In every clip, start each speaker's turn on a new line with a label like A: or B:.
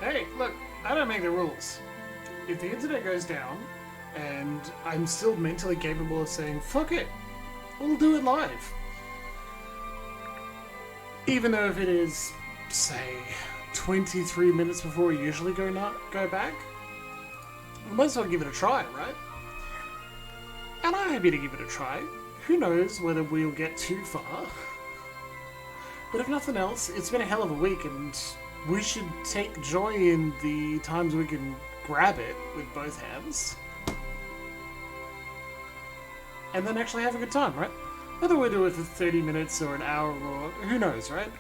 A: Hey, look, I don't make the rules. If the internet goes down, and I'm still mentally capable of saying, fuck it, we'll do it live. Even though if it is, say, 23 minutes before we usually go back, we might as well give it a try, right? And I'm happy to give it a try. Who knows whether we'll get too far. But if nothing else, it's been a hell of a week, and we should take joy in the times we can grab it with both hands. And then actually have a good time, right? Whether we do it for 30 minutes or an hour or who knows, right?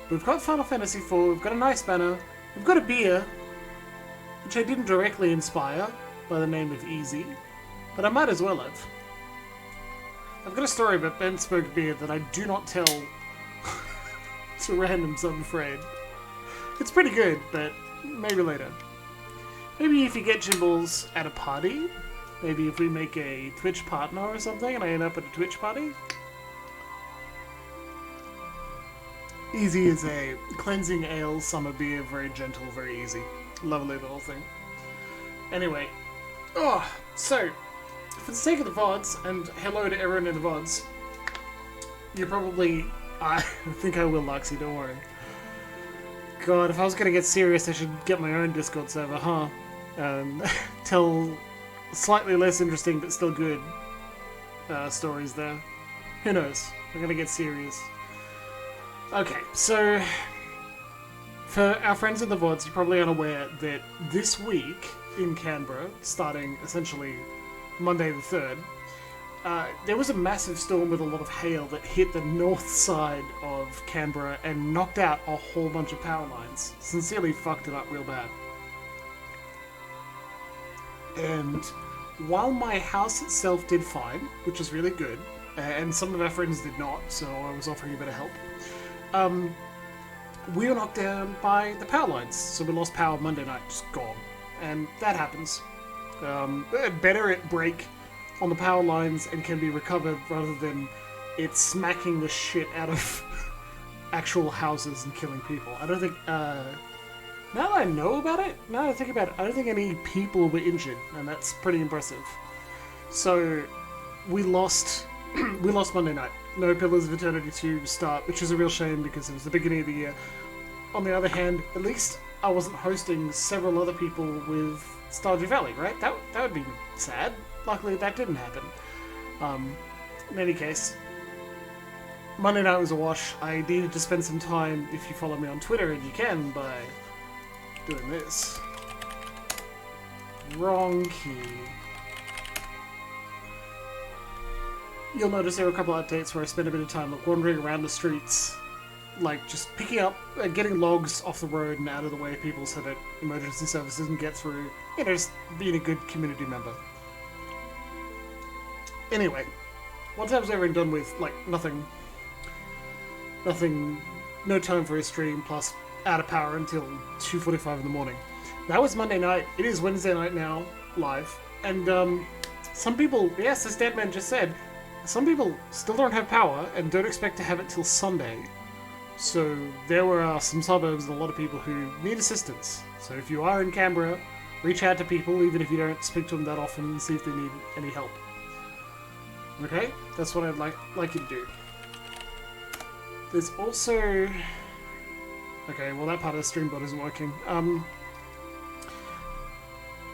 A: We've got Final Fantasy IV, we've got a nice banner, we've got a beer, which I didn't directly inspire by the name of Easy, but I might as well have. I've got a story about Ben Spoke beer that I do not tell to randoms, I'm afraid. It's pretty good, but maybe later. Maybe if you get Jimbles at a party, maybe if we make a Twitch partner or something and I end up at a Twitch party. Easy is a cleansing ale summer beer, very gentle, very easy. Lovely little thing. Anyway, so, for the sake of the VODs, and hello to everyone in the VODs, you probably... I think I will, Luxie, don't worry. God, if I was going to get serious, I should get my own Discord server, huh? Tell slightly less interesting but still good stories there. Who knows? I'm going to get serious. Okay, so... For our friends in the VODs, you're probably unaware that this week in Canberra, starting essentially Monday the 3rd, there was a massive storm with a lot of hail that hit the north side of Canberra and knocked out a whole bunch of power lines. Sincerely fucked it up real bad. And while my house itself did fine, which is really good, and some of our friends did not, so I was offering a bit of help, we were knocked down by the power lines. So we lost power Monday night, just gone. And that happens. Better it break on the power lines and can be recovered rather than it smacking the shit out of actual houses and killing people. I don't think, now that I know about it, now that I think about it, I don't think any people were injured, and that's pretty impressive. So, we lost Monday night. No Pillars of Eternity 2 to start, which is a real shame because it was the beginning of the year. On the other hand, at least I wasn't hosting several other people with Stardew Valley, right? That would be sad. Luckily, that didn't happen. In any case, Monday night was a wash. I needed to spend some time, if you follow me on Twitter, and you can, by doing this. Wrong key. You'll notice there were a couple of updates where I spent a bit of time wandering around the streets, like just picking up, getting logs off the road and out of the way of people so that emergency services can get through. You know, just being a good community member. Anyway, once I was over and done with, like, nothing, no time for a stream, plus out of power until 2:45 in the morning. That was Monday night. It is Wednesday night now, live. And, some people, yes, as Deadman just said, some people still don't have power and don't expect to have it till Sunday. So there were some suburbs and a lot of people who need assistance. So if you are in Canberra, reach out to people, even if you don't speak to them that often, and see if they need any help. Okay? That's what I'd like you to do. There's also... Okay, well that part of the stream bot isn't working.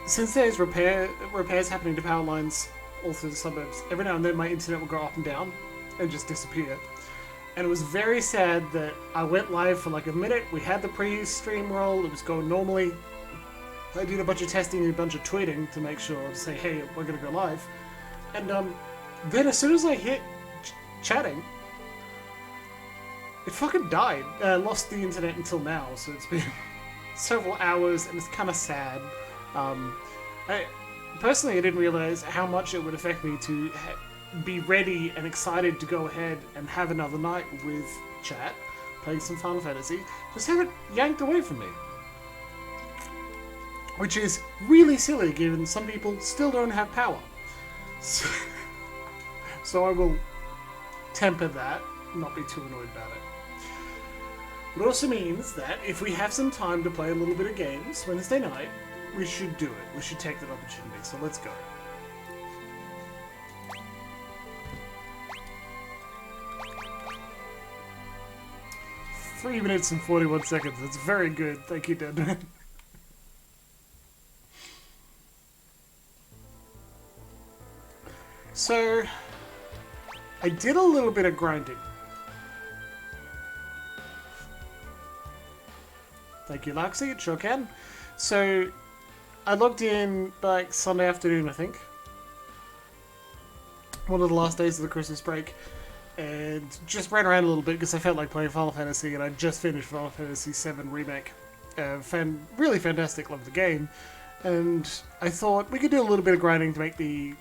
A: Since there's repairs happening to power lines all through the suburbs, every now and then my internet will go up and down and just disappear. And it was very sad that I went live for like a minute, we had the pre-stream roll, it was going normally. I did a bunch of testing and a bunch of tweeting to make sure, to say, hey, we're gonna go live. And then as soon as I hit chatting, it fucking died. I lost the internet until now, so it's been several hours and it's kind of sad. Personally, I didn't realize how much it would affect me to be ready and excited to go ahead and have another night with chat, playing some Final Fantasy, just have it yanked away from me. Which is really silly, given some people still don't have power. So I will temper that, not be too annoyed about it. It also means that if we have some time to play a little bit of games Wednesday night, we should do it. We should take that opportunity. So let's go. Three minutes and 41 seconds. That's very good. Thank you, Deadman. So, I did a little bit of grinding. Thank you, Luxie. It sure can. So, I logged in like Sunday afternoon, I think. One of the last days of the Christmas break. And just ran around a little bit because I felt like playing Final Fantasy, and I just finished Final Fantasy VII Remake. Really fantastic, love the game. And I thought we could do a little bit of grinding to make the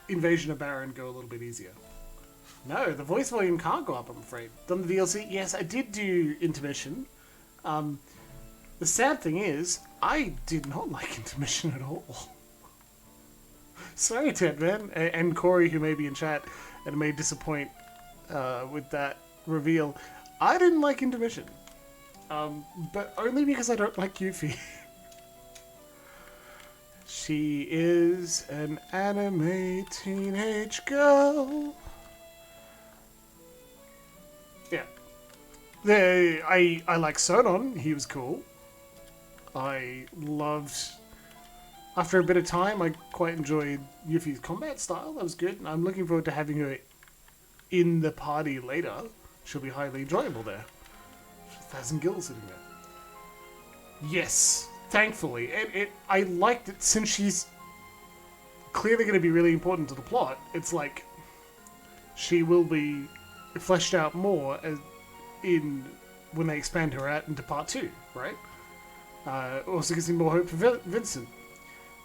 A: Invasion of Baron go a little bit easier. No, the voice volume can't go up, I'm afraid. Done the DLC? Yes, I did do Intermission. The sad thing is, I did not like Intermission at all. Sorry, Ted, man. And Corey, who may be in chat and may disappoint with that reveal. I didn't like Intermission. But only because I don't like Yuffie. She is an anime teenage girl. Yeah. I like Sonon. He was cool. I loved... After a bit of time, I quite enjoyed Yuffie's combat style. That was good. And I'm looking forward to having her in the party later. She'll be highly enjoyable there. 1,000 gills sitting there. Yes. Thankfully, I liked it since she's clearly going to be really important to the plot. It's like she will be fleshed out more when they expand her out into part 2, right? Also gives me more hope for Vincent,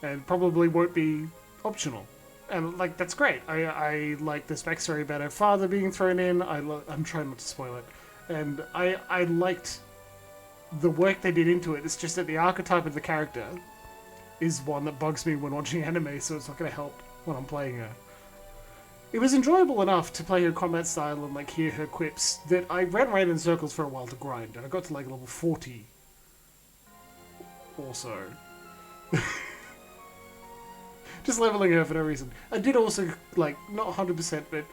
A: and probably won't be optional. And like that's great. I like this backstory about her father being thrown in. I'm trying not to spoil it, and I liked the work they did into it. It's just that the archetype of the character is one that bugs me when watching anime, so it's not going to help when I'm playing her. It was enjoyable enough to play her combat style and like hear her quips that I ran around in circles for a while to grind, and I got to like level 40 or so. Just leveling her for no reason. I did also, like, not 100%, but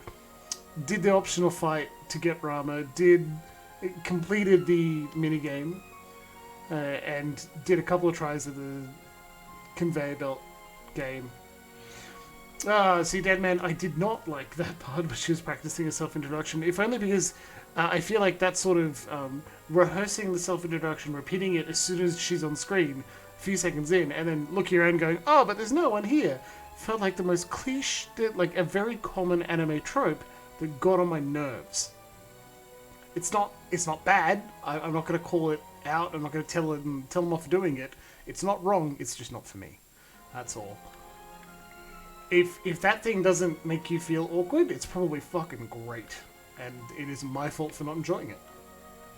A: did the optional fight to get Rama, completed the minigame, and did a couple of tries of the conveyor belt game. See, Deadman, I did not like that part where she was practicing a self-introduction, if only because I feel like that sort of rehearsing the self-introduction, repeating it as soon as she's on screen, a few seconds in, and then looking around going, oh, but there's no one here, felt like the most cliche, like a very common anime trope that got on my nerves. It's not bad. I'm not going to call it out. I'm not going to tell them off for doing it. It's not wrong. It's just not for me. That's all. If that thing doesn't make you feel awkward, it's probably fucking great, and it isn't my fault for not enjoying it.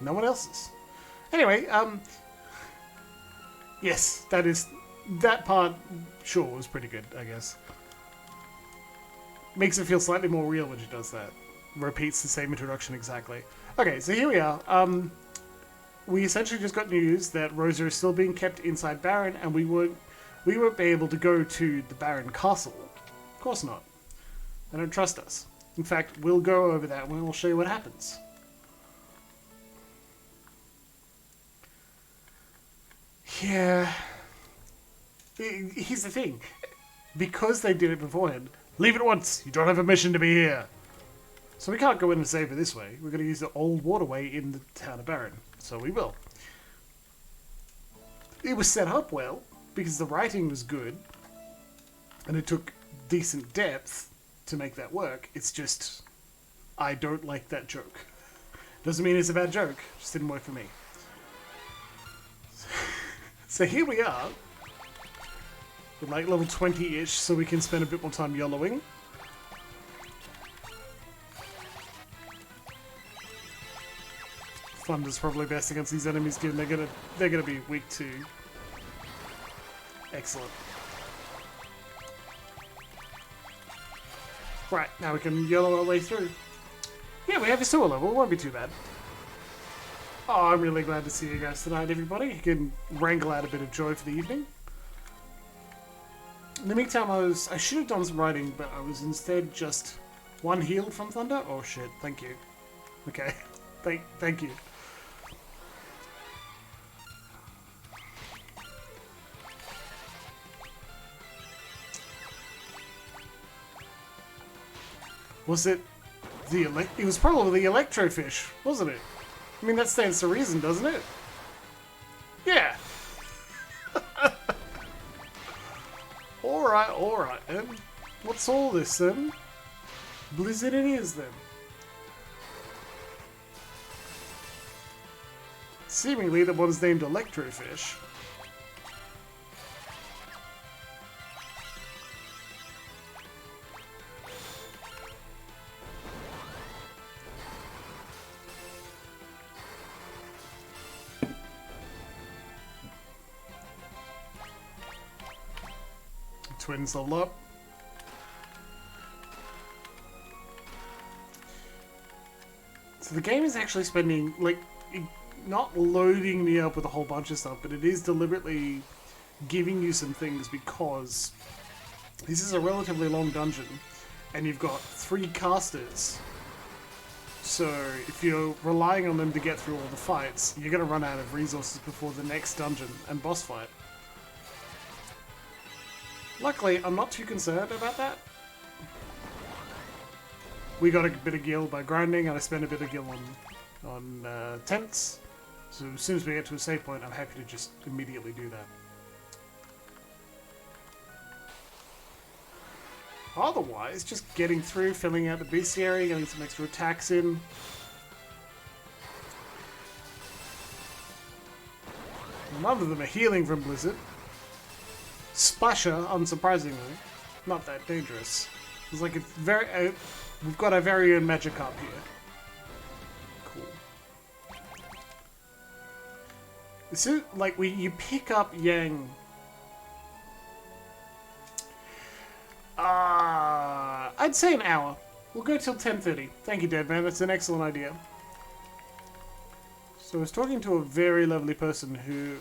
A: No one else's. Anyway, yes, that part. Sure, was pretty good, I guess. Makes it feel slightly more real when she does that. Repeats the same introduction exactly. Okay, so here we are. We essentially just got news that Rosa is still being kept inside Baron, and we won't be able to go to the Baron Castle. Of course not. They don't trust us. In fact, we'll go over that and we'll show you what happens. Yeah. Here's the thing. Because they did it beforehand, leave at once. You don't have a mission to be here. So we can't go in and save her this way. We're going to use the old waterway in the town of Baron. So we will. It was set up well, because the writing was good, and it took decent depth to make that work. It's just, I don't like that joke. Doesn't mean it's a bad joke, just didn't work for me. So here we are, with like level 20-ish, so we can spend a bit more time YOLOing. Thunder's probably best against these enemies, given they're gonna be weak too. Excellent. Right, now we can YOLO our way through. Yeah, we have a sewer level, it won't be too bad. Oh, I'm really glad to see you guys tonight, everybody. You can wrangle out a bit of joy for the evening. In the meantime, I should have done some writing, but I was instead just one healed from thunder. Oh shit! Thank you. Okay, thank you. Was it the It was probably the electrofish, wasn't it? I mean, that stands to reason, doesn't it? Yeah. Alright, then. What's all this, then? Blizzard it is, then. Seemingly the one's named Electrofish. Twins level up. So the game is actually spending, like, not loading me up with a whole bunch of stuff, but it is deliberately giving you some things because this is a relatively long dungeon and you've got 3 casters. So if you're relying on them to get through all the fights, you're going to run out of resources before the next dungeon and boss fight. Luckily, I'm not too concerned about that. We got a bit of gil by grinding, and I spent a bit of gil on tents. So as soon as we get to a save point, I'm happy to just immediately do that. Otherwise, just getting through, filling out the bestiary, getting some extra attacks in. None of them are healing from Blizzard. Splasher, unsurprisingly, not that dangerous. It's like it's very. We've got our very own Magikarp here. Cool. So, like, you pick up Yang. I'd say an hour. We'll go till 10:30. Thank you, Deadman. That's an excellent idea. So I was talking to a very lovely person who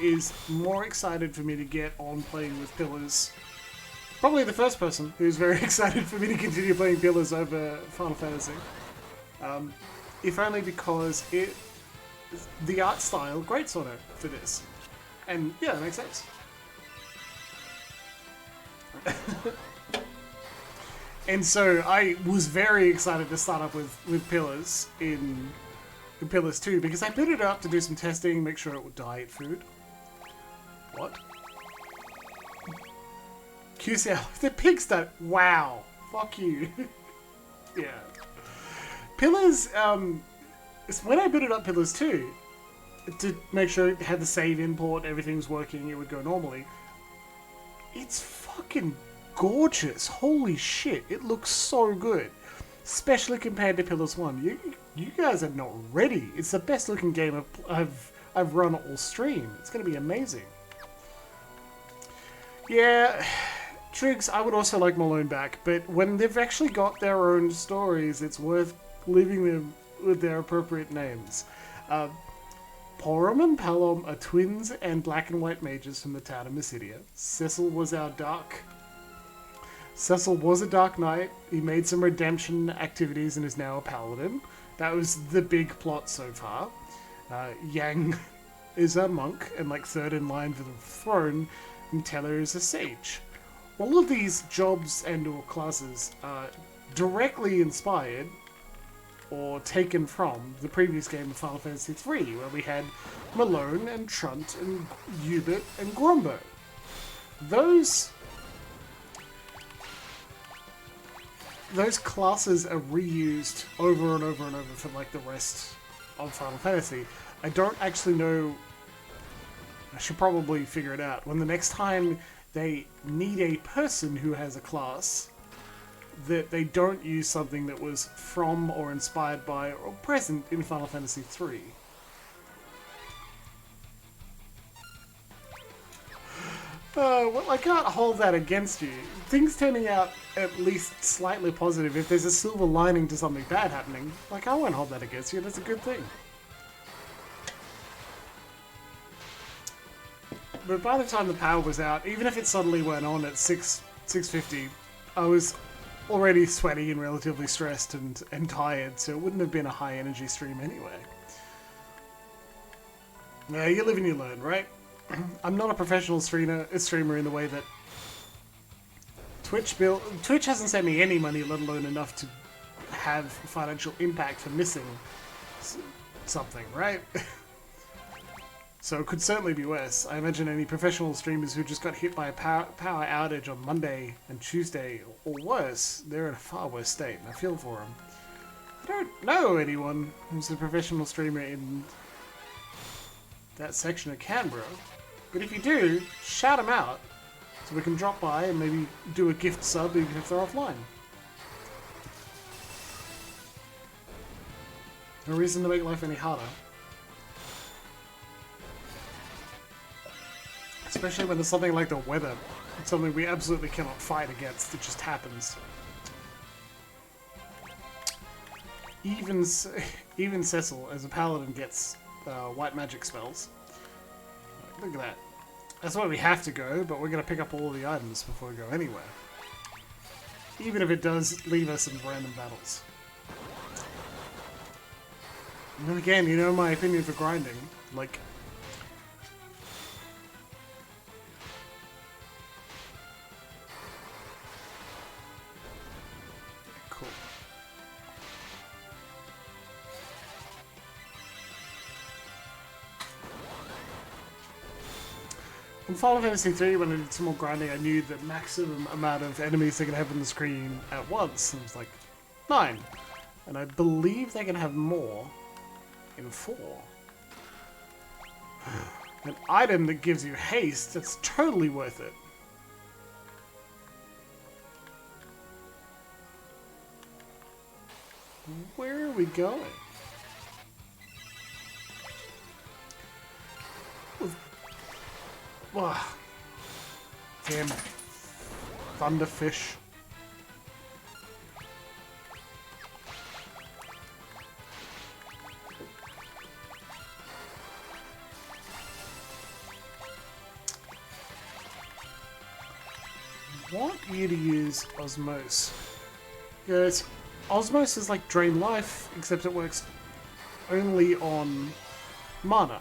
A: is more excited for me to get on playing with Pillars. Probably the first person who's very excited for me to continue playing Pillars over Final Fantasy. If only because the art style grates on it for this. And yeah, that makes sense. And so I was very excited to start up with Pillars in Pillars 2 because I put it up to do some testing, make sure it would die at food. What? QCL, the pig's done. Wow. Fuck you. Yeah. Pillars, when I put it up Pillars 2, to make sure it had the save import, everything was working, it would go normally. It's fucking gorgeous. Holy shit. It looks so good. Especially compared to Pillars 1. You guys are not ready. It's the best looking game I've run all stream. It's going to be amazing. Yeah, Triggs, I would also like Malone back, but when they've actually got their own stories, it's worth leaving them with their appropriate names. Porum and Palom are twins and black and white mages from the town of Mysidia. Cecil was a Dark Knight. He made some redemption activities and is now a paladin. That was the big plot so far. Yang is a monk and like third in line for the throne, and Teller is a sage. All of these jobs and or classes are directly inspired or taken from the previous game of Final Fantasy III, where we had Malone and Trunt and Hubert and Grombo. Those classes are reused over and over and over for like the rest of Final Fantasy. I don't actually know. I should probably figure it out. When the next time they need a person who has a class, that they don't use something that was from or inspired by or present in Final Fantasy III. Well, I can't hold that against you. Things turning out at least slightly positive. If there's a silver lining to something bad happening, like, I won't hold that against you. That's a good thing. But by the time the power was out, even if it suddenly went on at 6:50, I was already sweaty and relatively stressed and tired, so it wouldn't have been a high energy stream anyway. Yeah, you live and you learn, right? I'm not a professional streamer in the way that Twitch hasn't sent me any money, let alone enough to have financial impact for missing something, right? So it could certainly be worse. I imagine any professional streamers who just got hit by a power outage on Monday and Tuesday, or worse, they're in a far worse state, and I feel for them. I don't know anyone who's a professional streamer in that section of Canberra, but if you do, shout them out so we can drop by and maybe do a gift sub even if they're offline. No reason to make life any harder. Especially when there's something like the weather. It's something we absolutely cannot fight against. It just happens. Even Cecil, as a paladin, gets white magic spells. Look at that. That's why we have to go, but we're going to pick up all of the items before we go anywhere. Even if it does leave us in random battles. And then again, you know my opinion for grinding. Like, cool. In Final Fantasy 3, when I did some more grinding, I knew the maximum amount of enemies they could have on the screen at once. And it was like 9. And I believe they can have more in 4. An item that gives you haste, that's totally worth it. Where are we going? Oh, damn thunderfish. Want you to use Osmose. Yes, Osmose is like Drain Life, except it works only on mana.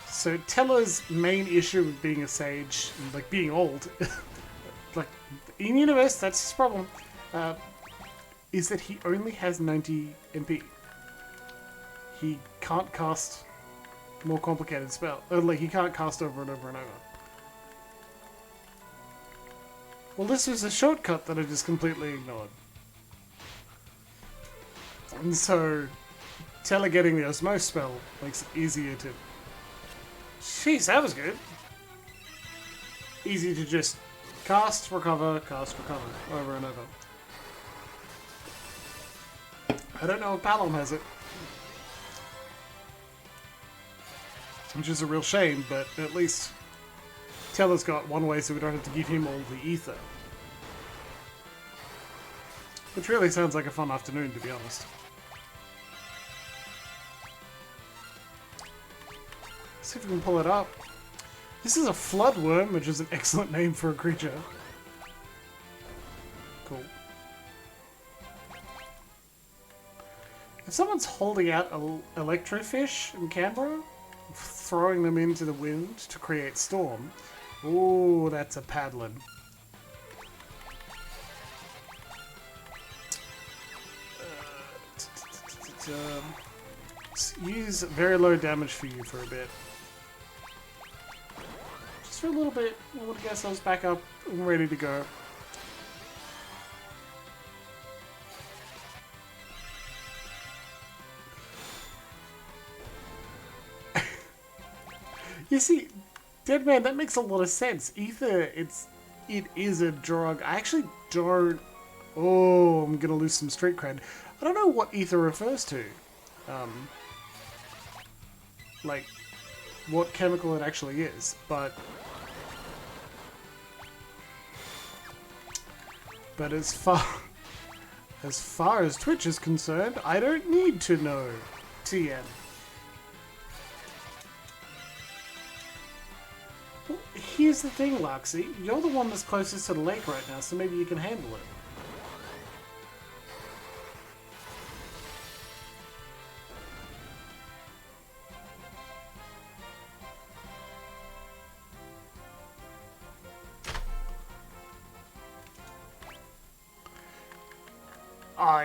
A: So Teller's main issue with being a sage, and like being old, like in universe, that's his problem, is that he only has 90 MP. He can't cast more complicated spells. Like he can't cast over and over and over. Well, this was a shortcut that I just completely ignored. And so, Teller getting the Osmose spell makes it easier to... Jeez, that was good. Easy to just cast, recover, over and over. I don't know if Palom has it. Which is a real shame, but at least Teller's got one way so we don't have to give him all the ether. Which really sounds like a fun afternoon, to be honest. See if we can pull it up. This is a floodworm, which is an excellent name for a creature. Cool. If someone's holding out electrofish in Canberra, throwing them into the wind to create storm, ooh, that's a paddling. Use very low damage for you for a bit. Just for a little bit. I want to get ourselves back up and ready to go. You see, Deadman, that makes a lot of sense. Ether, it is a drug. I actually don't... Oh, I'm gonna lose some street cred. I don't know what ether refers to. Like, what chemical it actually is, but as far as Twitch is concerned, I don't need to know. TN. here's the thing, Luxie. You're the one that's closest to the lake right now, so maybe you can handle it.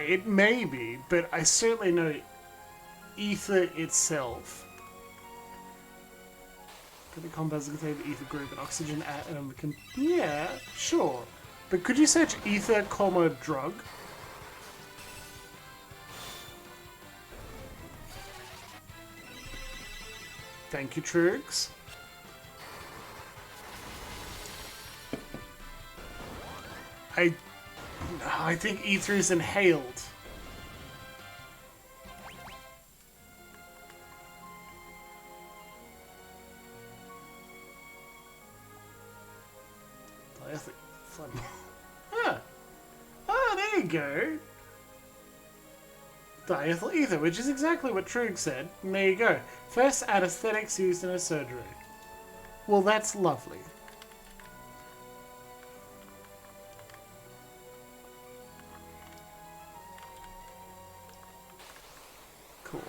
A: It may be, but I certainly know ether itself. The compounds contain the ether group and oxygen atom can... Yeah, sure. But could you search ether, comma, drug? Thank you, Truggs. I think ether is inhaled. Huh. Oh, there you go. Diethyl ether, which is exactly what Trugg said. And there you go. First anesthetics used in a surgery. Well, that's lovely. Cool.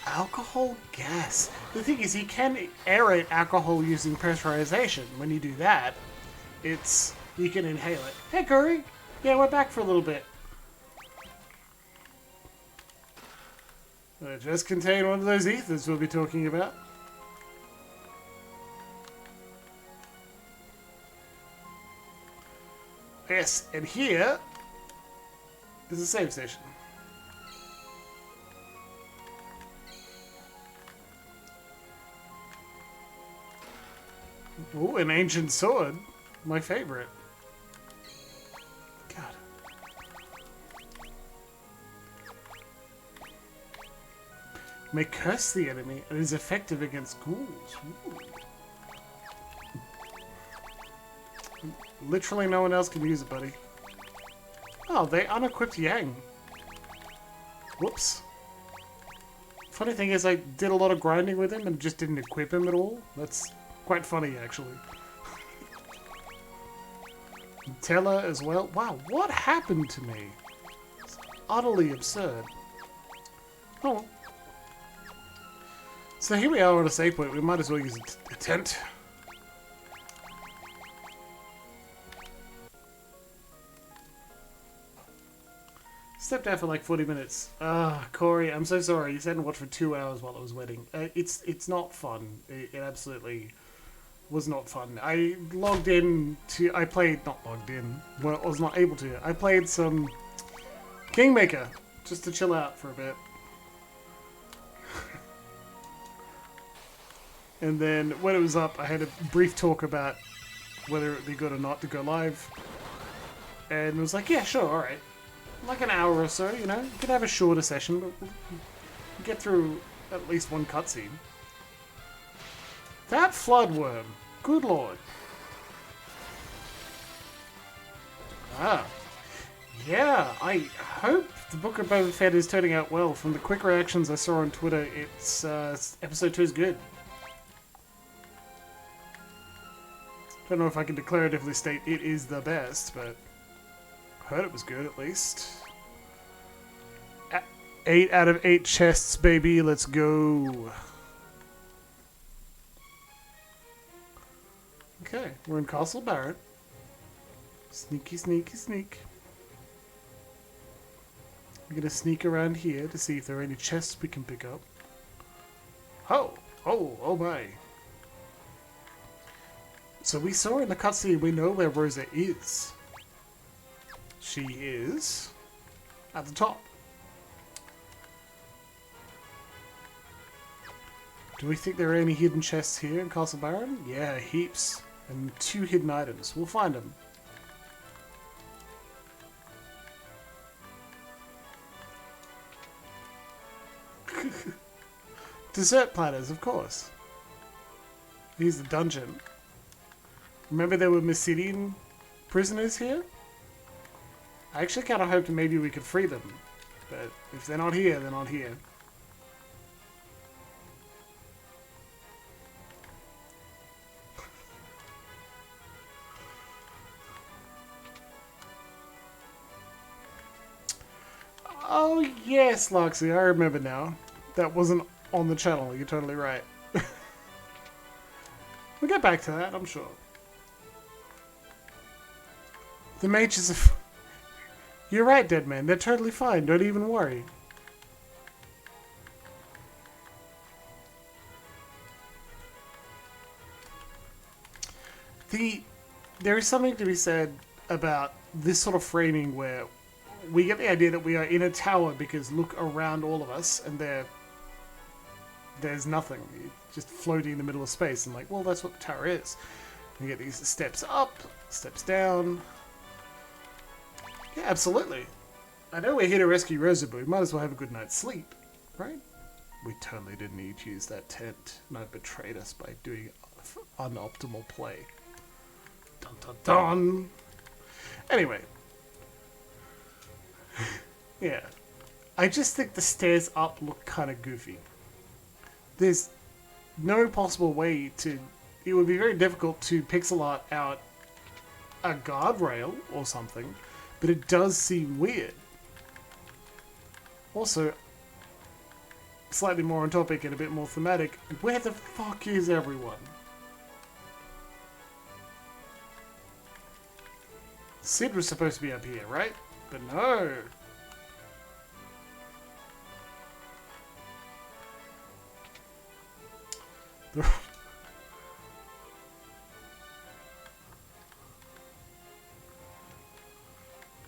A: Alcohol gas. The thing is, you can aerate alcohol using pressurization. When you do that, you can inhale it. Hey, Curry. Yeah, we're back for a little bit. It just contained one of those ethers we'll be talking about. Yes, and here is a save station. Ooh, an ancient sword. My favorite. God. May curse the enemy and is effective against ghouls. Ooh. Literally no one else can use it, buddy. Oh, they unequipped Yang. Whoops. Funny thing is, I did a lot of grinding with him and just didn't equip him at all. That's quite funny, actually. Teller as well. Wow, what happened to me? It's utterly absurd. Oh. So here we are on a save point. We might as well use a tent. Stepped out for like 40 minutes. Ah, Corey, I'm so sorry. You sat and watched for 2 hours while I was waiting. It's not fun. It absolutely was not fun. I logged in to... I played... Not logged in. Well, I was not able to. I played some Kingmaker just to chill out for a bit. And then when it was up, I had a brief talk about whether it would be good or not to go live. And it was like, yeah, sure, alright. Like an hour or so, you know? You could have a shorter session, but we'll get through at least one cutscene. That floodworm. Good lord. Ah. Yeah, I hope the Book of Boba Fett is turning out well. From the quick reactions I saw on Twitter, it's episode 2 is good. Don't know if I can declaratively state it is the best, but heard it was good at least. 8 out of 8 chests, baby. Let's go. Okay, we're in Castle Barrett. Sneaky, sneaky, sneak. We're gonna sneak around here to see if there are any chests we can pick up. Oh my. So we saw in the cutscene, we know where Rosa is. She is at the top. Do we think there are any hidden chests here in Castle Baron? Yeah, heaps. And 2 hidden items. We'll find them. Dessert platters, of course. Here's the dungeon. Remember there were Mysidian prisoners here? I actually kind of hoped maybe we could free them. But if they're not here, they're not here. Oh yes, Loxy, I remember now. That wasn't on the channel, you're totally right. We'll get back to that, I'm sure. The mages are... You're right, dead man. They're totally fine. Don't even worry. There is something to be said about this sort of framing where we get the idea that we are in a tower because look around all of us and there's nothing. You're just floating in the middle of space and like, well, that's what the tower is. You get these steps up, steps down. Yeah, absolutely. I know we're here to rescue Rosa, but we might as well have a good night's sleep, right? We totally didn't need to use that tent, and I betrayed us by doing unoptimal play. Dun dun dun! Anyway. Yeah. I just think the stairs up look kind of goofy. There's no possible way to... It would be very difficult to pixel art out a guardrail or something, but it does seem weird. Also, slightly more on topic and a bit more thematic, where the fuck is everyone? Sid was supposed to be up here, right? But no.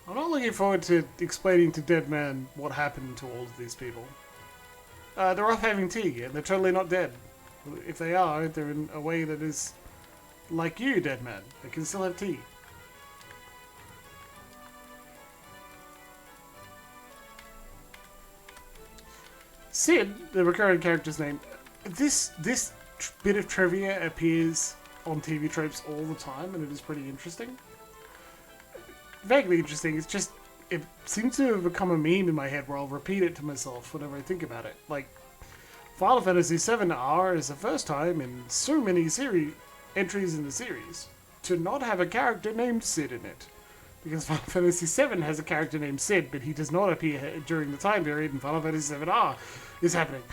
A: I'm not looking forward to explaining to Dead Man what happened to all of these people. They're off having tea, and they're totally not dead. If they are, they're in a way that is like you, Dead Man. They can still have tea. Sid, the recurring character's name, this bit of trivia appears on TV tropes all the time, and it is pretty interesting. Vaguely interesting. It's just, it seems to have become a meme in my head where I'll repeat it to myself whenever I think about it. Like, Final Fantasy VII R is the first time in so many entries in the series to not have a character named Sid in it. Because Final Fantasy VII has a character named Sid, but he does not appear during the time period in Final Fantasy VII R is happening.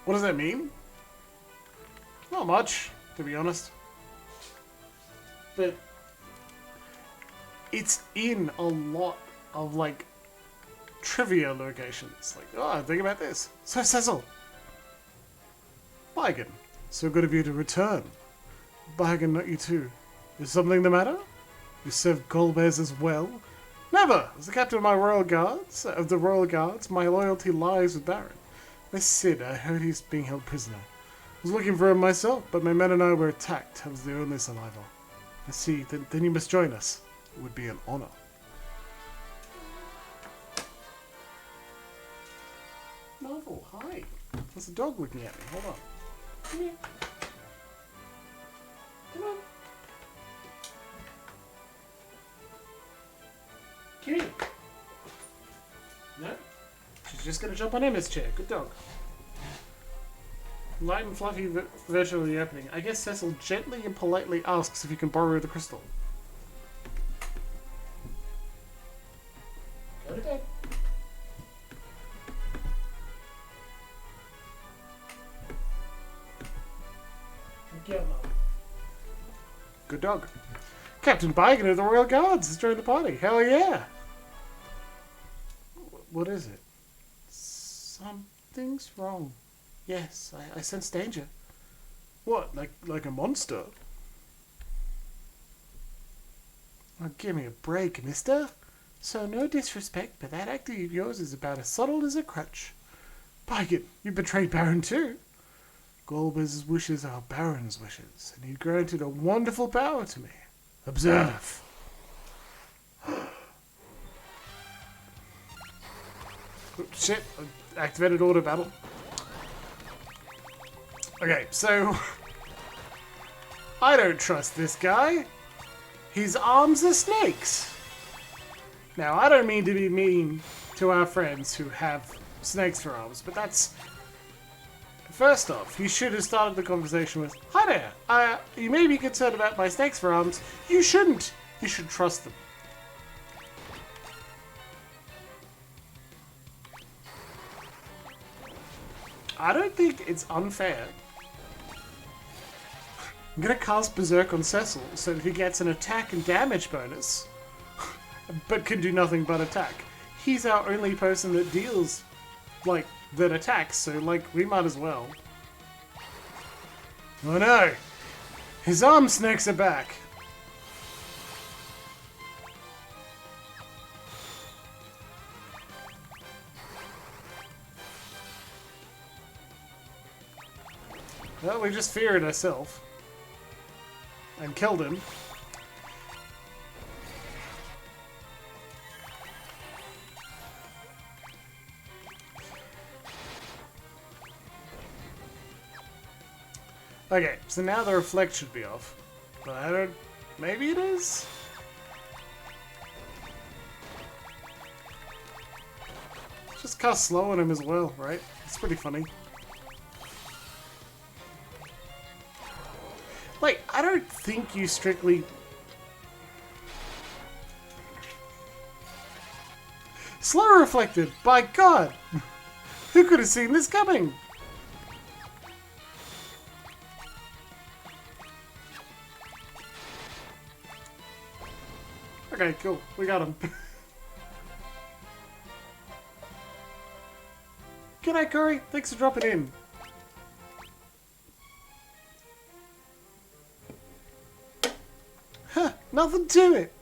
A: What does that mean? Not much, to be honest. But it's in a lot of, like, trivia locations. Like, oh, think about this. So, Cecil. Baigan. So good of you to return. Baigan, not you too. Is something the matter? You serve Golbez as well? Never! As the captain of the Royal Guards, my loyalty lies with Baron. Miss Sid, I heard he's being held prisoner. I was looking for him myself, but my men and I were attacked. I was the only survivor. I see, then you must join us. It would be an honor. Marvel, hi. There's a dog looking at me. Hold on. Come here. Come on. Come here. No? She's just going to jump on Emma's chair. Good dog. Light and fluffy version of the opening. I guess Cecil gently and politely asks if you can borrow the crystal. Go to bed. Good dog. Captain Baigan of the Royal Guards has joined the party. Hell yeah! What is it? Something's wrong. Yes, I sense danger. What, like a monster? Oh, give me a break, mister. So, no disrespect, but that act of yours is about as subtle as a crutch. Baigan, you betrayed Baron too. Golbez's wishes are Baron's wishes, and he granted a wonderful power to me. Observe. Shit, I activated auto battle. Okay, so I don't trust this guy. His arms are snakes. Now, I don't mean to be mean to our friends who have snakes for arms, but that's... First off, you should have started the conversation with, "Hi there, you may be concerned about my snakes for arms. You shouldn't. You should trust them." I don't think it's unfair. I'm gonna cast Berserk on Cecil so that he gets an attack and damage bonus, but can do nothing but attack. He's our only person that deals, like, that attacks, so, like, we might as well. Oh no! His arm snakes are back! Well, we just feared ourselves. And killed him. Okay, so now the reflect should be off. But I don't... maybe it is? Just cast slow on him as well, right? It's pretty funny. Like, I don't think you strictly... Slow reflected! By God! Who could have seen this coming? Okay, cool. We got him. G'day, Corey. Thanks for dropping in. Huh, nothing to it.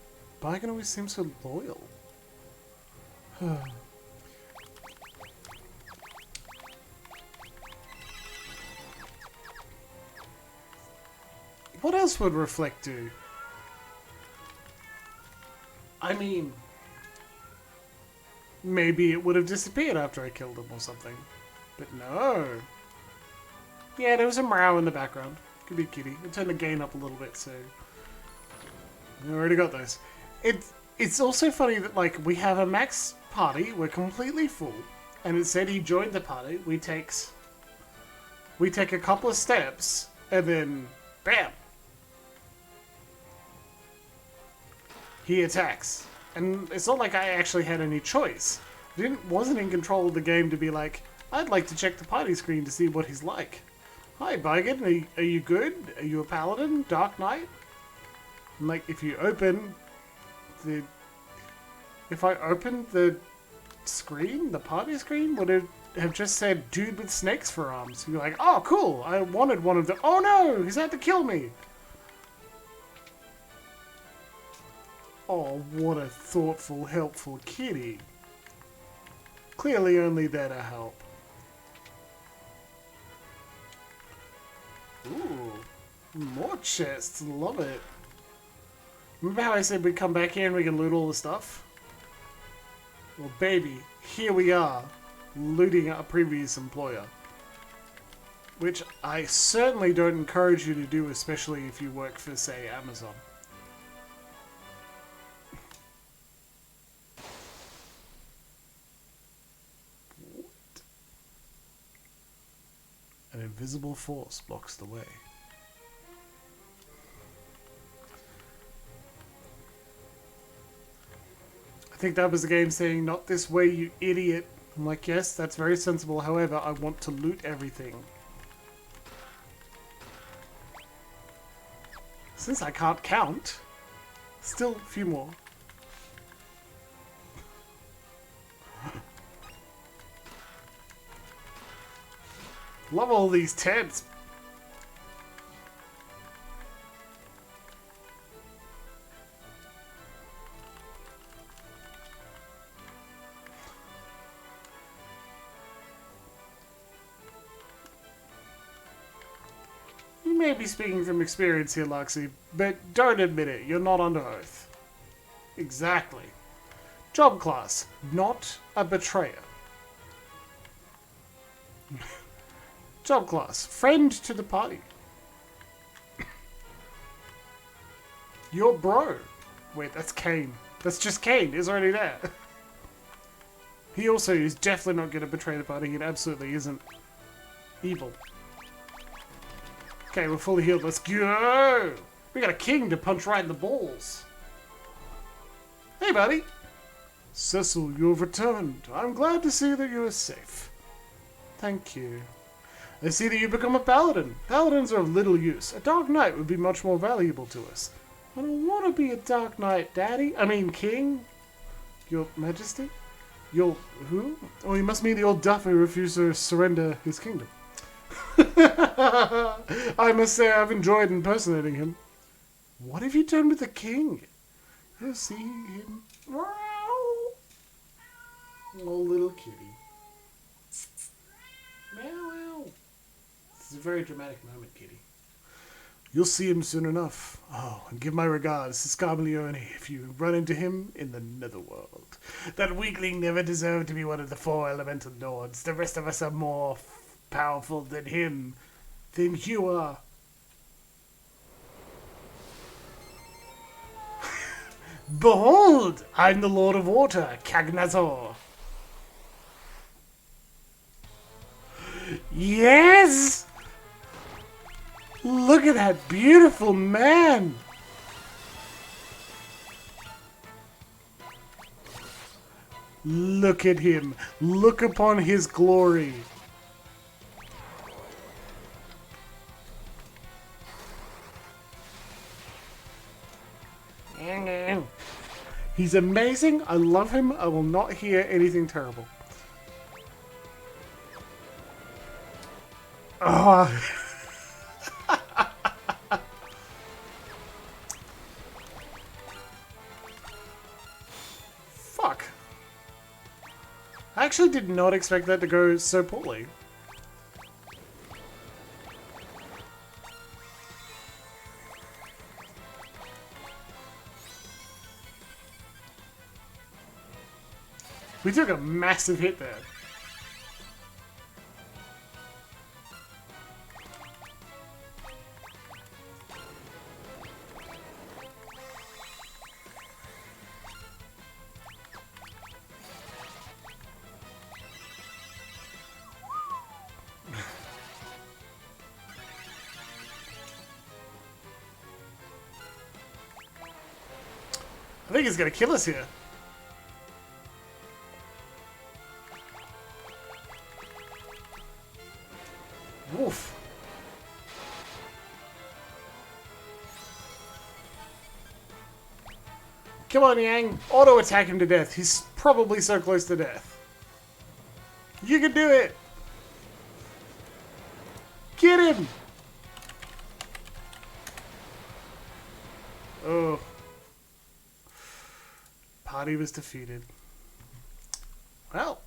A: Baigan always seems so loyal. What else would reflect do? I mean, maybe it would have disappeared after I killed him or something. But no. Yeah, there was a meow in the background. Could be a kitty. I turned the gain up a little bit, so... I already got those. It's also funny that, like, we have a max party, we're completely full, and it said he joined the party. We take a couple of steps, and then, bam! He attacks. And it's not like I actually had any choice. I wasn't in control of the game to be like, I'd like to check the party screen to see what he's like. Hi, Baigan, are you good? Are you a paladin? Dark Knight? And like, if you open the... If I opened the screen, the party screen, would it have just said, dude with snakes for arms? You're like, oh, cool, I wanted one of the... Oh no, he's had to kill me! Oh, what a thoughtful, helpful kitty. Clearly only there to help. Ooh, more chests, love it. Remember how I said we'd come back here and we can loot all the stuff? Well, baby, here we are, looting a previous employer. Which I certainly don't encourage you to do, especially if you work for, say, Amazon. What? An invisible force blocks the way. I think that was the game saying, not this way, you idiot. I'm like, yes, that's very sensible. However, I want to loot everything. Since I can't count, still a few more. Love all these tents. You may be speaking from experience here, Luxie, but don't admit it. You're not under oath. Exactly. Job class, not a betrayer. Job class, friend to the party. Your bro. Wait, that's Kane. That's just Kane. He's already there. He also is definitely not going to betray the party. He absolutely isn't evil. Okay, we're fully healed. Let's go! We got a king to punch right in the balls. Hey, buddy. Cecil, you have returned. I'm glad to see that you are safe. Thank you. I see that you become a paladin. Paladins are of little use. A dark knight would be much more valuable to us. I don't want to be a dark knight, Daddy. I mean, King. Your Majesty? Your who? Oh, you must mean the old duffer who refused to surrender his kingdom. I must say I've enjoyed impersonating him. What have you done with the king? You see him. Oh, little kitty. Meow, meow. This is a very dramatic moment, kitty. You'll see him soon enough. Oh, and give my regards to Scarmiglione if you run into him in the netherworld. That weakling never deserved to be one of the 4 elemental lords. The rest of us are more powerful than him. Than you are. Behold! I'm the Lord of Water, Cagnazor. Yes! Look at that beautiful man! Look at him. Look upon his glory. He's amazing. I love him. I will not hear anything terrible. Oh. Fuck. I actually did not expect that to go so poorly. We took a massive hit there. I think he's gonna kill us here. Woof. Come on, Yang. Auto attack him to death. He's probably so close to death. You can do it. Get him. Oh. Party was defeated. Well.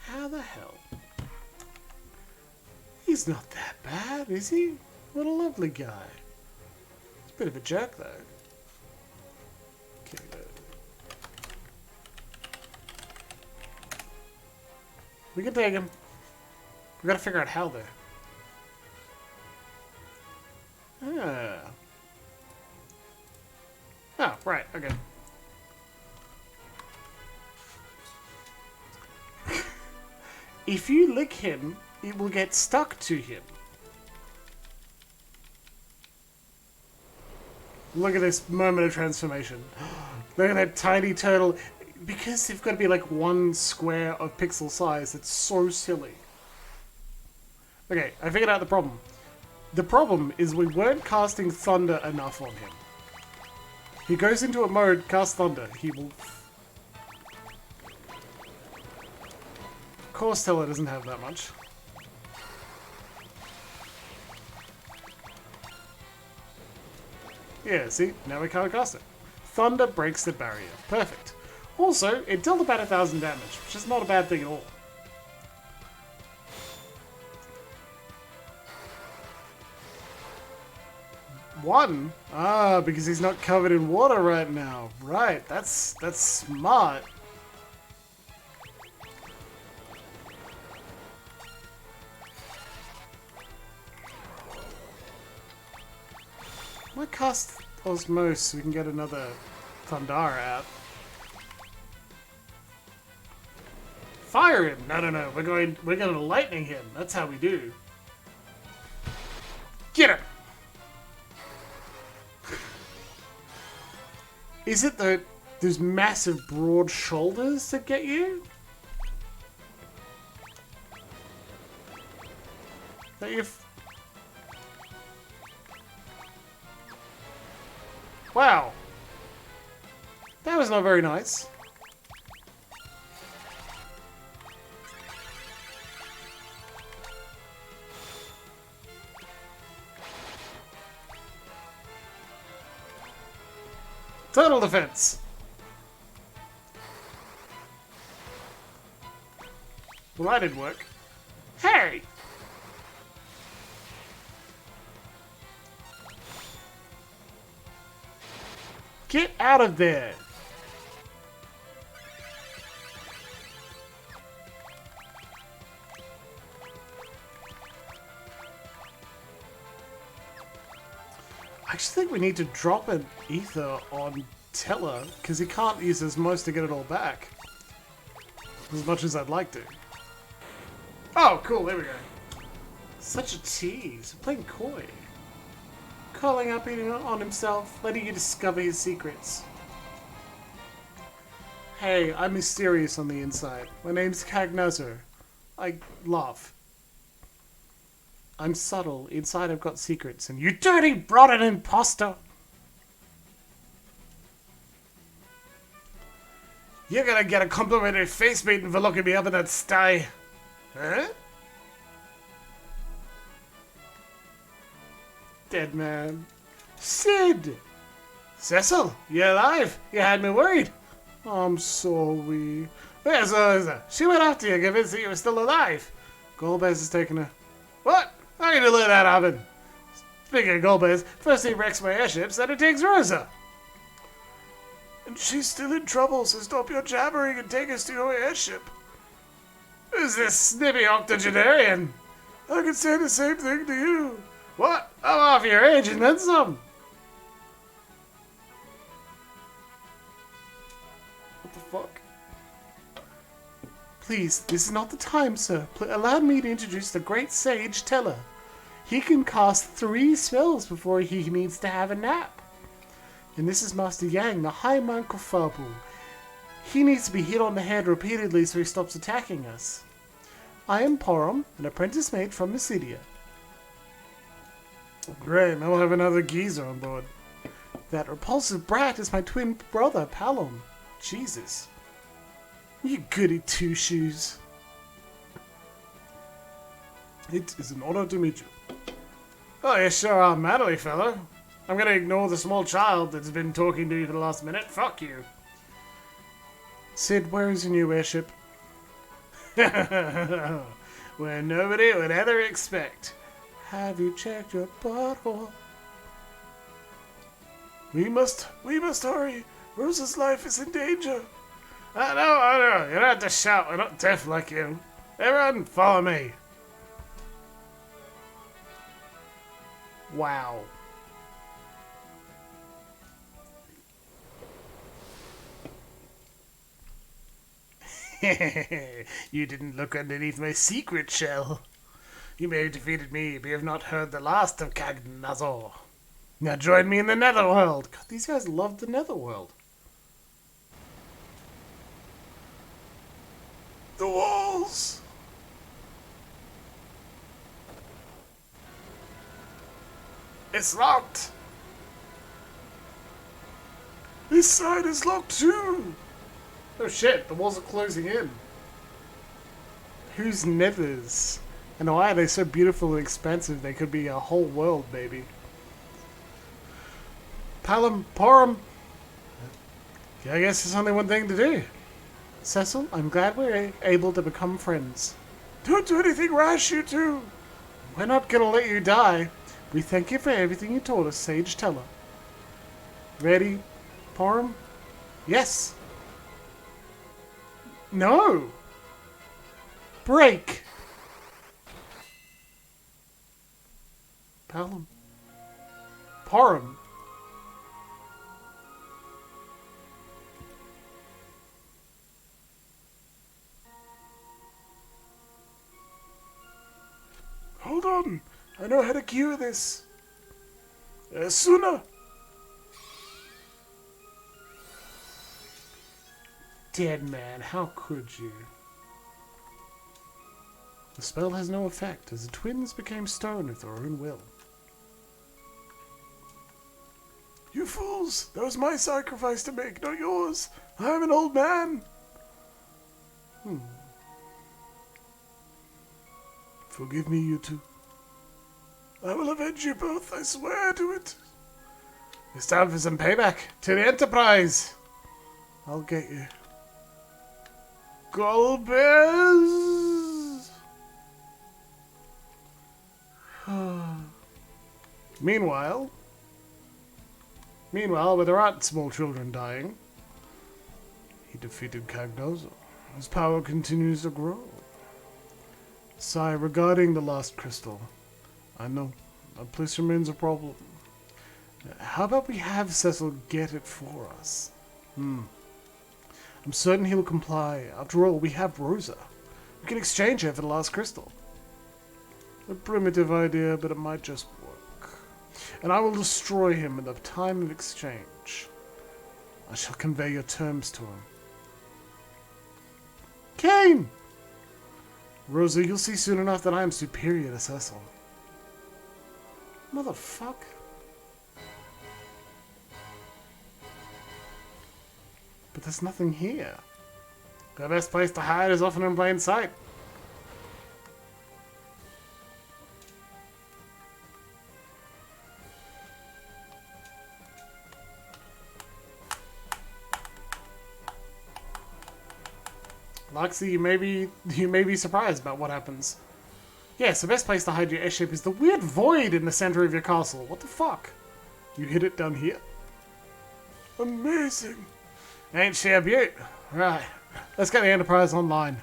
A: How the hell? He's not that bad, is he? What a lovely guy. He's a bit of a jerk, though. Okay, we can take him. We gotta figure out how, though. Ah. Oh, right, okay. If you lick him, it will get stuck to him. Look at this moment of transformation. Look at that tiny turtle. Because they've got to be like 1 square of pixel size, it's so silly. Okay, I figured out the problem. The problem is we weren't casting thunder enough on him. He goes into a mode, cast thunder. He will... Of course Teller doesn't have that much. Yeah, see? Now we can't cast it. Thunder breaks the barrier. Perfect. Also, it dealt about 1,000 damage, which is not a bad thing at all. One? Ah, because he's not covered in water right now. Right, that's smart. Might cast Osmose so we can get another Thundara out. Fire him! No. We're gonna lightning him. That's how we do. Get him! Is it those massive broad shoulders that get you? That you... Wow. That was not very nice. Total defense. Well, that didn't work. Hey! Get out of there! I just think we need to drop an ether on Teller, because he can't use his most to get it all back. As much as I'd like to. Oh, cool, there we go. Such a tease. Playing coy. Calling up, eating on himself, letting you discover his secrets. Hey, I'm mysterious on the inside. My name's Cagnazzer. I laugh. I'm subtle. Inside I've got secrets, and you dirty, rotten imposter! You're gonna get a complimentary face beating for looking me up in that sty. Huh? Dead man. Sid! Cecil, you alive? You had me worried. I'm sorry. Where's Rosa? She went after you, convinced that you were still alive. Golbez is taking her. What? How did you let that happen? Speaking of Golbez, first he wrecks my airships, then he takes Rosa. And she's still in trouble, so stop your jabbering and take us to your airship. Who's this snippy octogenarian? I can say the same thing to you. What? I'm off your age and then some. What the fuck? Please, this is not the time, sir. Allow me to introduce the great sage Teller. He can cast 3 spells before he needs to have a nap. And this is Master Yang, the High Monk of Fabu. He needs to be hit on the head repeatedly so he stops attacking us. I am Porum, an apprentice mate from Mysidia. Great, now we'll have another geezer on board. That repulsive brat is my twin brother, Palom. Jesus. You goody two-shoes. It is an honor to meet you. Oh, you sure are manly, fella. I'm gonna ignore the small child that's been talking to you for the last minute. Fuck you. Sid, where is your new airship? Where nobody would ever expect. Have you checked your butthole? We must hurry. Rosa's life is in danger. I know. You don't have to shout. We're not deaf like you. Everyone, follow me. Wow. You didn't look underneath my secret shell. You may have defeated me, but you have not heard the last of Cagnazor. Now join me in the Netherworld. God, these guys love the Netherworld. The walls! It's locked! This side is locked too! Oh shit, the walls are closing in. Whose nethers? And why are they so beautiful and expansive they could be a whole world, baby? Palom, Porum. I guess there's only one thing to do. Cecil, I'm glad we're able to become friends. Don't do anything rash, you two! We're not gonna let you die. We thank you for everything you told us, Sage Teller. Ready, Porum? Yes. No! Break! Palom. Porum. Hold on. I know how to cure this. Sooner. Dead man, how could you? The spell has no effect, as the twins became stone of their own will. You fools! That was my sacrifice to make, not yours! I'm an old man! Forgive me, you two. I will avenge you both, I swear to it. It's time for some payback. To the Enterprise! I'll get you. Golbez! Meanwhile, where there aren't small children dying, he defeated Cagnozo. His power continues to grow. Sigh, regarding the lost crystal, I know that place remains a problem. How about we have Cecil get it for us? I'm certain he will comply. After all, we have Rosa. We can exchange her for the last crystal. A primitive idea, but it might just work. And I will destroy him at the time of exchange. I shall convey your terms to him. Kane! Rosa, you'll see soon enough that I am superior to Cecil. Motherfuck. But there's nothing here. The best place to hide is often in plain sight. Loxy, you may be surprised about what happens. Yes, the best place to hide your airship is the weird void in the center of your castle. What the fuck? You hid it down here? Amazing. Ain't she a beaut? Right, let's get the Enterprise online.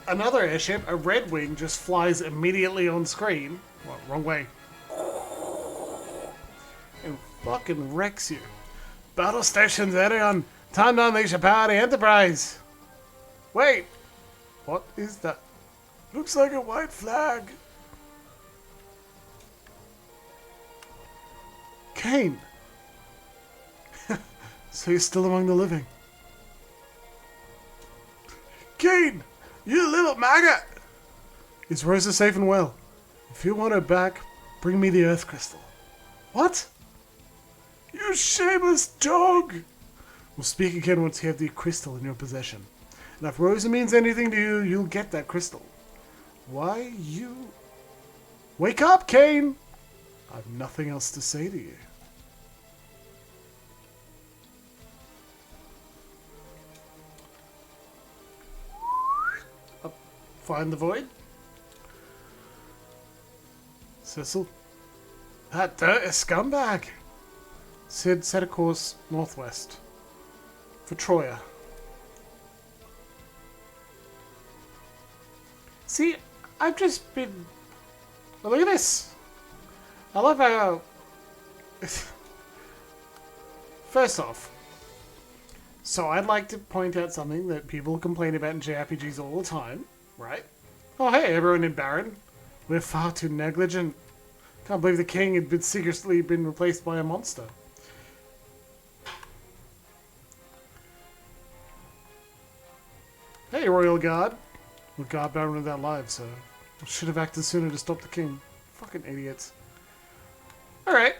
A: Another airship, a Red Wing, just flies immediately on screen. What, wrong way. And fucking wrecks you. Battle stations, Arion. Time to unleash the power of the Enterprise. Wait. What is that? Looks like a white flag. Kane. So you're still among the living. Kane! You little maggot! Is Rosa safe and well? If you want her back, bring me the Earth Crystal. What? You shameless dog! We'll speak again once you have the crystal in your possession. And if Rosa means anything to you, you'll get that crystal. Why, you... Wake up, Kane! I've nothing else to say to you. Find the void. Cecil. That dirty scumbag. Sid set a course northwest. For Troya. See, I've just been... Oh, look at this. I love how... First off, so I'd like to point out something that people complain about in JRPGs all the time. Right? Oh, hey, everyone in Baron. We're far too negligent. Can't believe the king had been secretly been replaced by a monster. Hey, Royal Guard. We'll guard Baron with our lives, so we should have acted sooner to stop the king. Fucking idiots. Alright.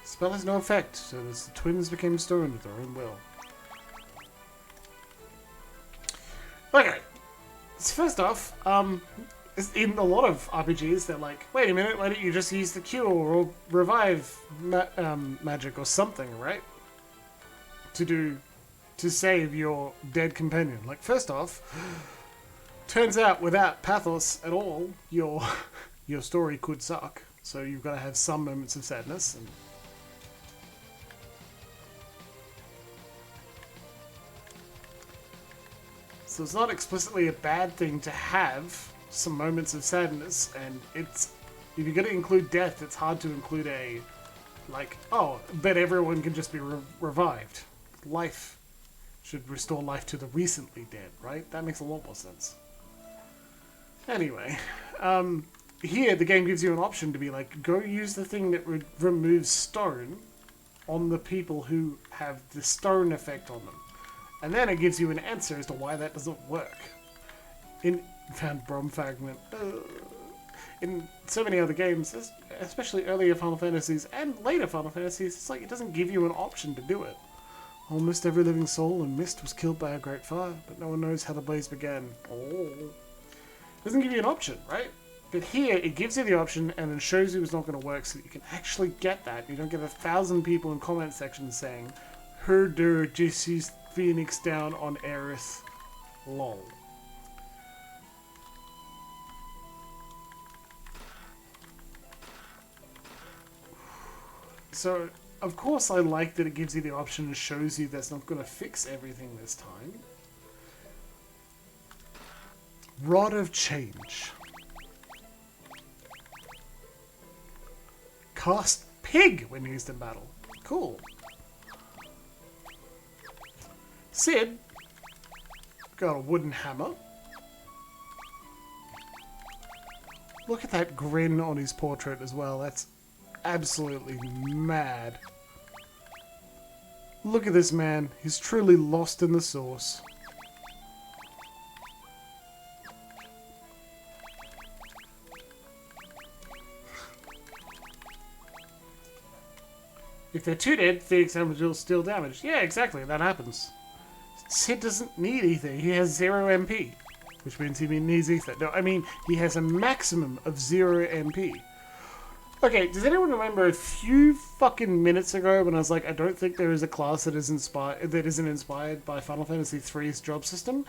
A: Spell has no effect, so as the twins became stone of their own will. Okay, so first off, in a lot of RPGs, they're like, wait a minute, why don't you just use the cure or revive magic or something, right? To save your dead companion. Like, first off, turns out without pathos at all, your story could suck. So you've got to have some moments of sadness. And so it's not explicitly a bad thing to have some moments of sadness, and it's, if you're going to include death, it's hard to include a, like, oh, but everyone can just be revived. Life Should restore life to the recently dead, right? That makes a lot more sense. Anyway, here the game gives you an option to be like, go use the thing that removes stone on the people who have the stone effect on them. And then it gives you an answer as to why that doesn't work. Found Brom fragment. In so many other games, especially earlier Final Fantasies and later Final Fantasies, it's like it doesn't give you an option to do it. Almost every living soul in Mist was killed by a great fire, but no one knows how the blaze began. Oh. It doesn't give you an option, right? But here, it gives you the option and then shows you it's not going to work so that you can actually get that. You don't get 1,000 people in comment sections saying, Herder just used Phoenix down on Aerith. Lol. So, of course I like that it gives you the option and shows you that's not going to fix everything this time. Rod of Change. Cast Pig when used in battle. Cool. Sid. Got a wooden hammer. Look at that grin on his portrait as well. That's absolutely mad. Look at this man. He's truly lost in the sauce. If they're too dead, Phoenix damage will still damage. Yeah, exactly. That happens. Sid doesn't need ether. He has 0 MP. Which means he needs ether. No, I mean, he has a maximum of 0 MP. Okay, does anyone remember a few fucking minutes ago when I was like, I don't think there is a class that isn't inspired by Final Fantasy III's job system?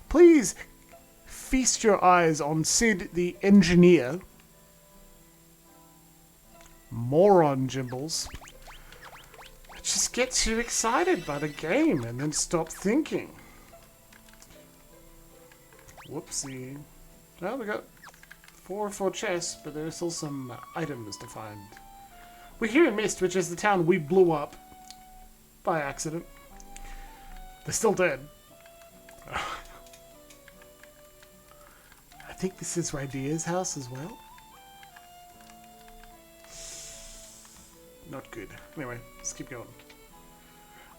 A: Please feast your eyes on Sid the Engineer. Moron, Jimbles. Just get too excited by the game and then stop thinking. Whoopsie. Well, we got 4 chests, but there are still some items to find. We're here in Mist, which is the town we blew up by accident. They're still dead. I think this is Rydia's house as well. Not good. Anyway, let's keep going.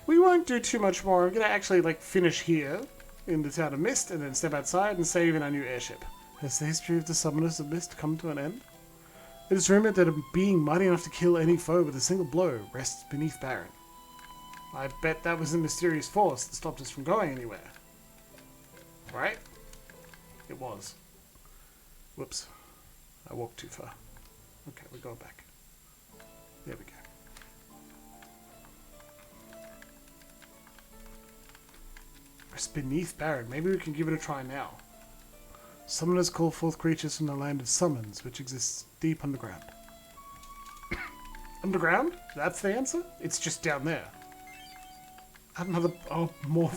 A: We won't do too much more. I'm going to actually finish here in the town of Mist and then step outside and save in our new airship. Has the history of the summoners of Mist come to an end? It is rumored that a being mighty enough to kill any foe with a single blow rests beneath Baron. I bet that was a mysterious force that stopped us from going anywhere. Right? It was. Whoops. I walked too far. Okay, we're going back. There we go. Rest beneath Baron. Maybe we can give it a try now. Summoners call forth creatures from the land of summons, which exists deep underground. Underground? That's the answer? It's just down there. Another... Oh, more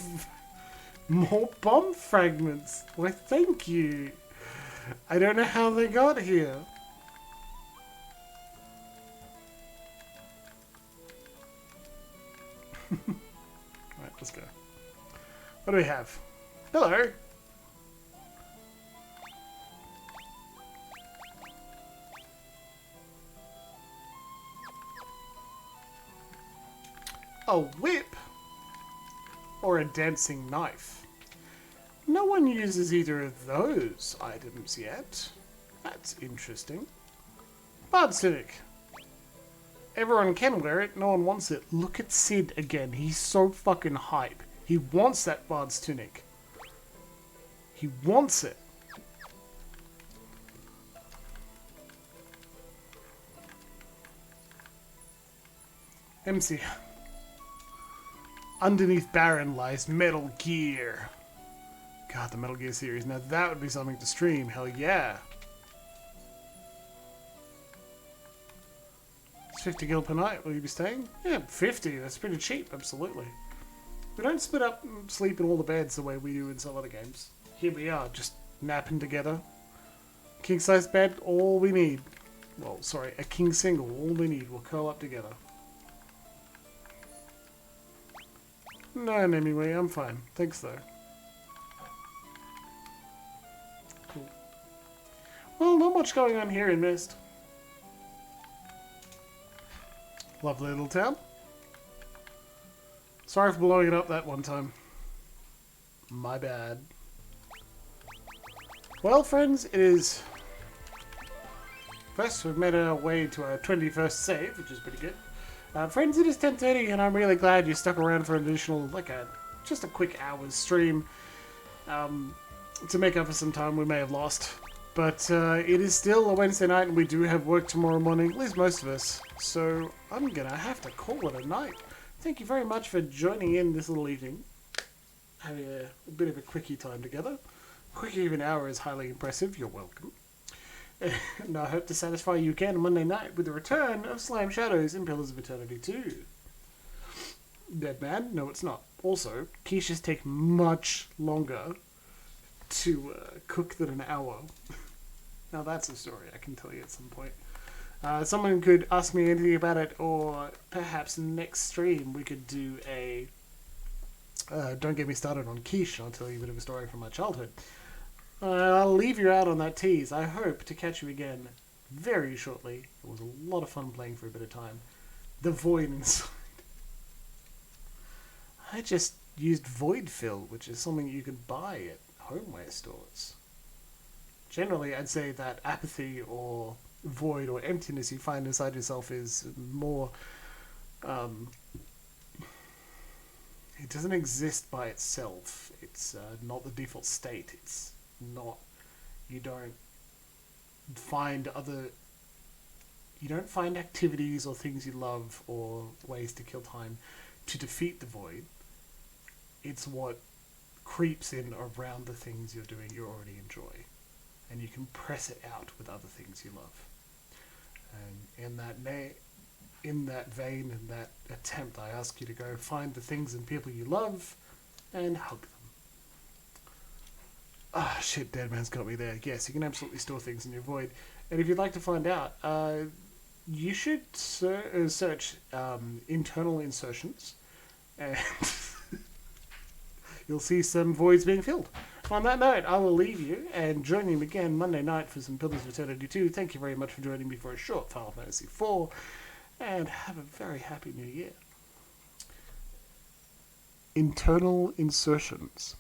A: bomb fragments. Why, thank you. I don't know how they got here. Alright, let's go. What do we have? Hello. A whip? Or a dancing knife? No one uses either of those items yet. That's interesting. Bard's Tunic. Everyone can wear it, no one wants it. Look at Sid again, he's so fucking hype. He wants that Bard's Tunic. He wants it. MC. Underneath Baron lies Metal Gear. God, the Metal Gear series. Now that would be something to stream. Hell yeah. It's 50 gil per night. Will you be staying? Yeah, 50. That's pretty cheap. Absolutely. We don't split up and sleep in all the beds the way we do in some other games. Here we are, just napping together. King-size bed, all we need. Well, sorry, a king single, all we need. We'll curl up together. No, anyway, I'm fine. Thanks, though. Cool. Well, not much going on here in Mist. Lovely little town. Sorry for blowing it up that one time. My bad. Well, friends, it is... First, we've made our way to our 21st save, which is pretty good. Friends, it is 10:30, and I'm really glad you stuck around for an additional, just a quick hour's stream to make up for some time we may have lost. But it is still a Wednesday night, and we do have work tomorrow morning, at least most of us. So I'm going to have to call it a night. Thank you very much for joining in this little evening. Having a bit of a quickie time together. Quickie of an hour is highly impressive. You're welcome. And I hope to satisfy you again on Monday night with the return of Slime Shadows in Pillars of Eternity 2. Dead man? No, it's not. Also, quiches take much longer to cook than an hour. Now that's a story I can tell you at some point. Someone could ask me anything about it, or perhaps next stream we could do a... don't get me started on quiche, I'll tell you a bit of a story from my childhood. I'll leave you out on that tease. I hope to catch you again very shortly. It was a lot of fun playing for a bit of time. The Void inside. I just used Void Fill, which is something you could buy at homeware stores. Generally, I'd say that apathy or void or emptiness you find inside yourself is more... it doesn't exist by itself. It's not the default state. It's not... You don't find activities or things you love or ways to kill time to defeat the void. It's what creeps in around the things you're doing you already enjoy. And you can press it out with other things you love. And in that vein, in that attempt, I ask you to go find the things and people you love and hug them. Ah, shit, Dead Man's got me there. Yes, you can absolutely store things in your void. And if you'd like to find out, you should search internal insertions, and you'll see some voids being filled. On that note, I will leave you, and join me again Monday night for some Pillars of Eternity 2. Thank you very much for joining me for a short Final Fantasy IV, and have a very happy new year. Internal insertions.